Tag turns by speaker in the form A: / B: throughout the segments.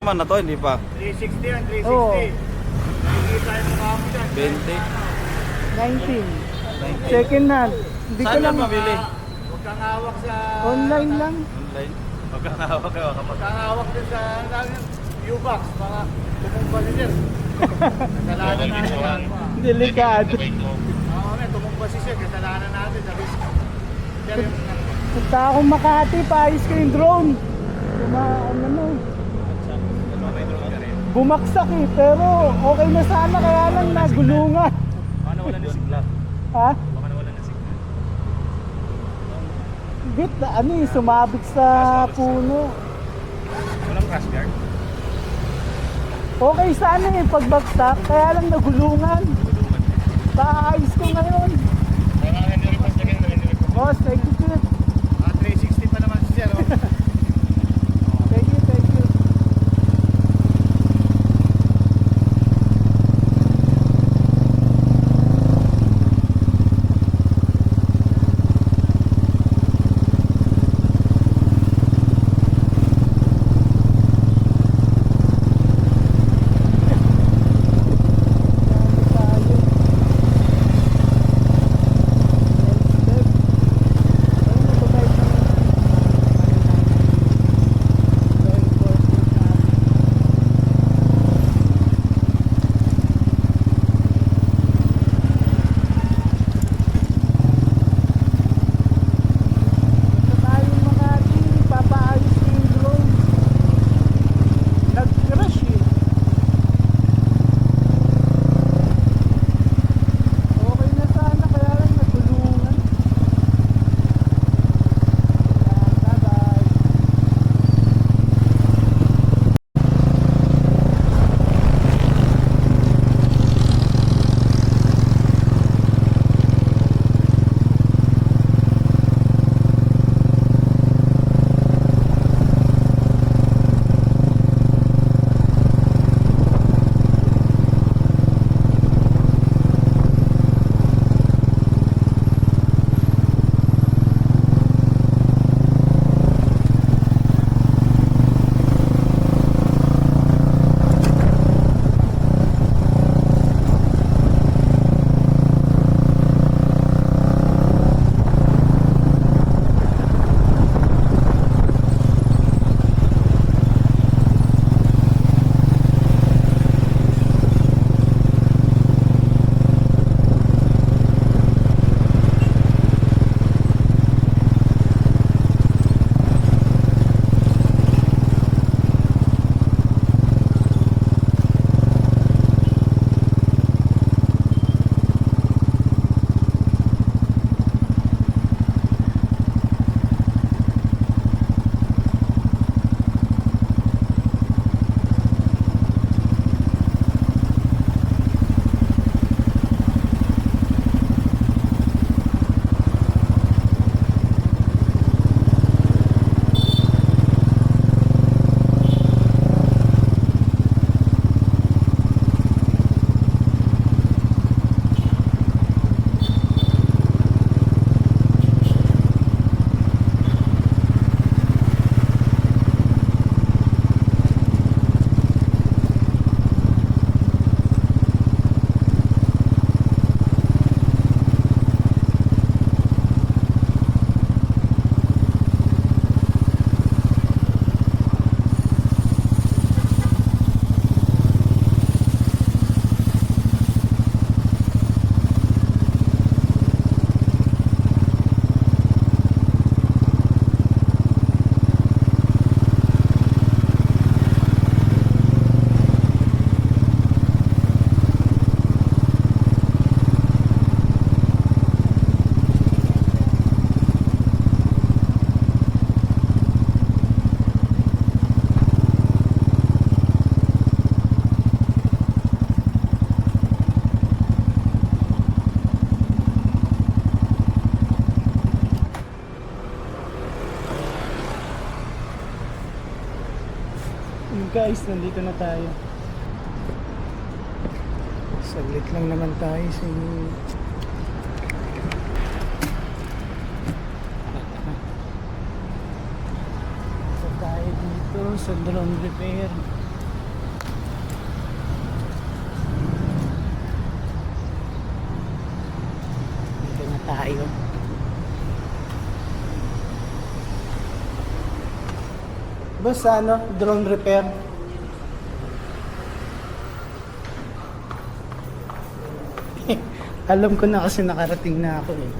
A: Naman na to, hindi pa.
B: 360 yan, 360.
C: Oo.
B: Nakikita yung mukha mo dyan.
A: 20.
C: 19. Second hand. Hindi ko
A: Saan
C: lang
A: yan mabili?
B: Huwag kang hawak sa...
C: online lang.
A: Online. Magkakawag kayo kapag.
B: Huwag kang hawak din sa U-Box. Mga tumumba si Sir. Kasalanan natin yan.
C: Delikado.
B: Oo, may tumumba si Sir. Kasalanan natin. Sabi, Sir, yung...
C: Punta akong Makati, paayos ko yung drone. Bumaksak eh, pero okay na sana, kaya lang nagulungan.
A: Baka nawala ng signal.
C: Ha?
A: Baka nawala ng signal.
C: Bit, ano eh, sumabit sa puno.
A: Walang crash guard?
C: Okay sana eh, pagbagsak, kaya lang nagulungan. Paayos ko ngayon. Boss, thank you, sir.
B: 360 pa naman si Sir. Oh.
C: Thank you, thank you. Guys, nandito na tayo. Saglit lang naman tayo sa tayo dito sa drone repair. boss sa ano, drone repair. Alam ko na kasi nakarating na ako eh.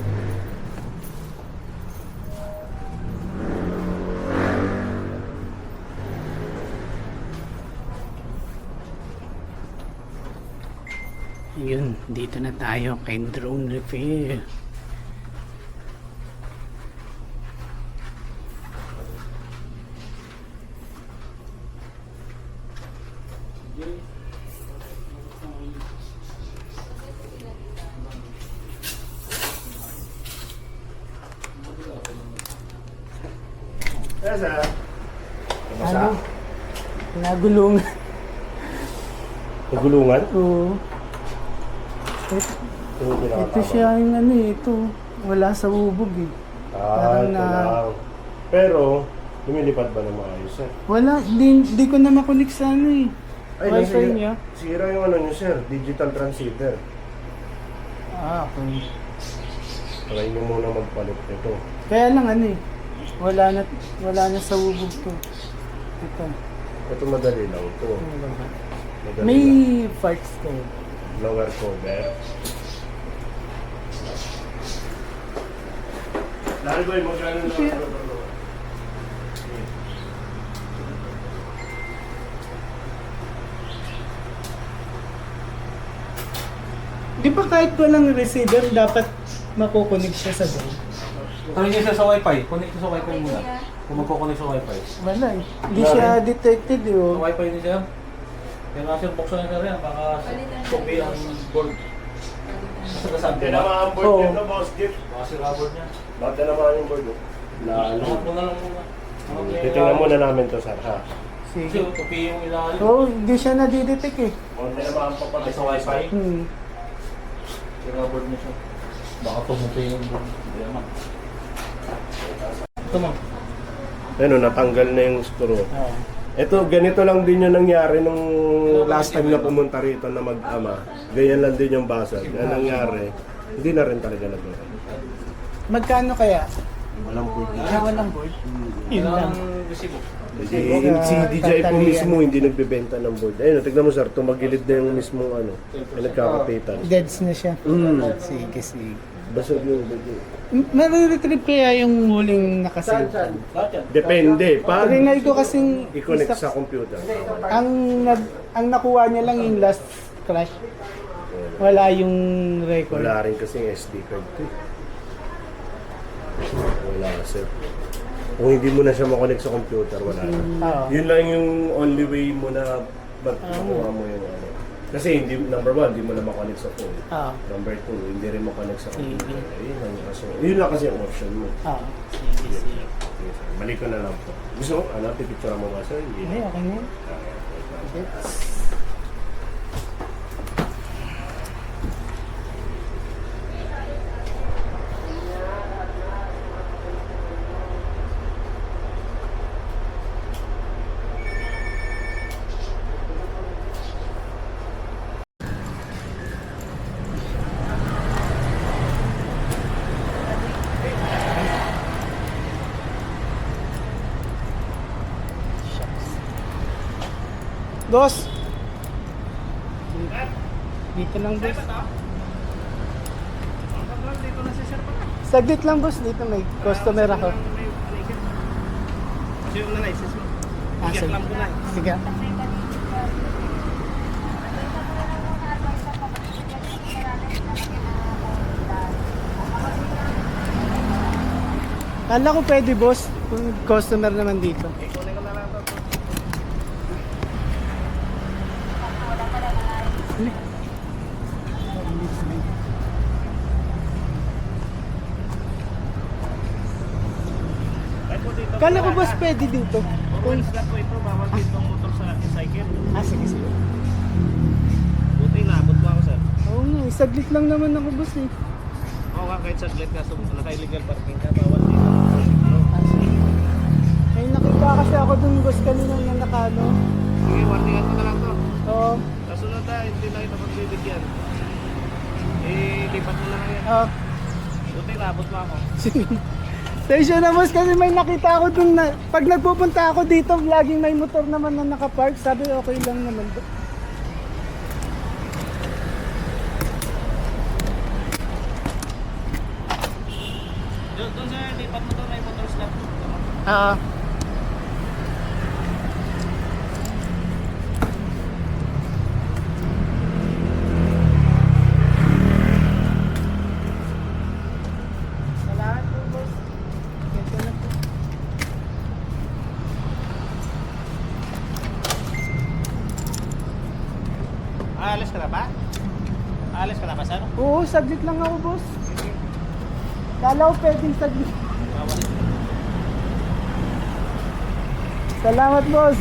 C: Yun, dito na tayo kay drone repair.
B: Yes, sir.
C: Ano? Nagulungan.
B: Nagulungan?
C: Oo. Ito siya yung ano eh, ito. Wala sa ubog eh. Parang
B: ito
C: na-
B: lang. Pero, lumilipad ba ng maayos, sir?
C: Wala, di ko na makunik sa ano eh. Wi-Fi niya.
B: Sira yung ano niyo, sir. Digital transceiver.
C: Ah, okay.
B: Try niyo muna magpalit nito.
C: Kaya lang ano eh. Wala na sa ubog to. Ito.
B: Ito madali lang ito. Madali
C: May
B: lang.
C: parts to.
B: Lower cover. Dahil ba yung magkano na
C: Okay. Di ba kahit walang receiver, dapat makukunik siya sa drone?
A: Tanong niya siya sa wifi. Connect siya sa wifi muna. Kung magkoconnect sa wifi.
C: Wala eh. Hindi siya detected eh.
A: Sa
C: Oh.
A: wifi din siya. Kaya nga sir, buksan na rin. Baka tupi ang board. Sasasabi
B: Hindi
A: ko
B: naman
A: ba?
B: ang board
C: Oo.
B: nito, boss Jeep.
A: Baka sira board niya.
B: Bakit na naman yung board? Lalo.
A: Angat mo na lang muna.
B: Titingnan muna namin to, sir, ha?
A: Kasi
C: Sige.
A: tupi yung ilalim.
C: Oo, hindi siya nadidetect eh.
B: Konti naman ang
A: Ay,
B: papalit
A: sa wifi. Sira board niya siya. Baka tumupi yung board. Hindi naman. Ito ma'am.
B: Ano, natanggal na yung screw.
C: Oo.
B: Ito, ganito lang din yung nangyari nung last time na pumunta rito na mag-ama. Ganyan lang din yung basag. Ang nangyari, hindi na rin talaga nagawa.
C: Magkano kaya?
B: Walang board.
C: Walang board. Yun lang.
A: Kailangan resibo.
B: Si DJI po mismo hindi nagbebenta ng board. Ayun, tignan mo sir, tumagilid na yung mismo ano, ay nagkakapitan.
C: Deads na siya.
B: Mm.
C: Sige, sige.
B: Basag yung video.
C: Mariretrieve kaya yung huling nakasave?
A: Lahat yan.
B: Depende. Pag
C: Trinay ko kasing
B: i-connect sa computer.
C: ang nakuha niya lang yung last crash. Wala yung record.
B: Wala rin kasing SD card ko. Wala sir. Kung hindi mo na siya makonect sa computer, wala na.
C: Oo.
B: Yun lang yung only way mo na makuha mo yung ano. Kasi hindi, number one, hindi mo na makonect sa phone.
C: Oo.
B: Number two, hindi rin makonect sa computer.
C: Mhm.
B: Ayun lang yung kaso. Yun lang kasi yung option mo.
C: Oo. Sige, sige.
B: Sige, sir. Mali ko na lang po. Gusto mo, ano, pipicture mo ba sir?
C: Hindi, okay na yun. Boss! Dito lang, boss. Saglit lang, boss. Dito may customer ako.
A: Sino na license mo?
C: Ah, sige.
A: lang ko na.
C: Sige. Kala ko pwede, boss. Kung customer naman dito.
A: Kunin ko na lang ito.
C: Kala ko, boss, pwede dito.
A: Kung sila po ito, bawal dito ang motor sa cycle.
C: Ah, sige, sige.
A: Buti naabot mo ako sir.
C: Oo nga, saglit lang naman ako, boss eh.
A: Oo nga, kahit saglit ka, naka-illegal parking ka, bawal dito.
C: Ah, sige. May nakita kasi ako dun, boss, kanina na nakano.
A: Sige, warningan ko na lang to.
C: Oo.
A: Kasunod na, hindi na kita pagbibigyan. Eh, lipat mo na lang yan.
C: Ah,
A: Buti naabot mo ako.
C: sige. Station na boss kasi may nakita ako dun na pag nagpupunta ako dito, laging may motor naman na nakapark. Sabi okay lang naman.
A: Doon sa lipat mo doon, may motor slot.
C: Ah. Salamat po, boss. Ganito na po.
A: Aalis ka na ba? Aalis ka na ba, sir?
C: Oo, saglit lang ako, boss. Kala ko pwedeng saglit. Salamat, boss.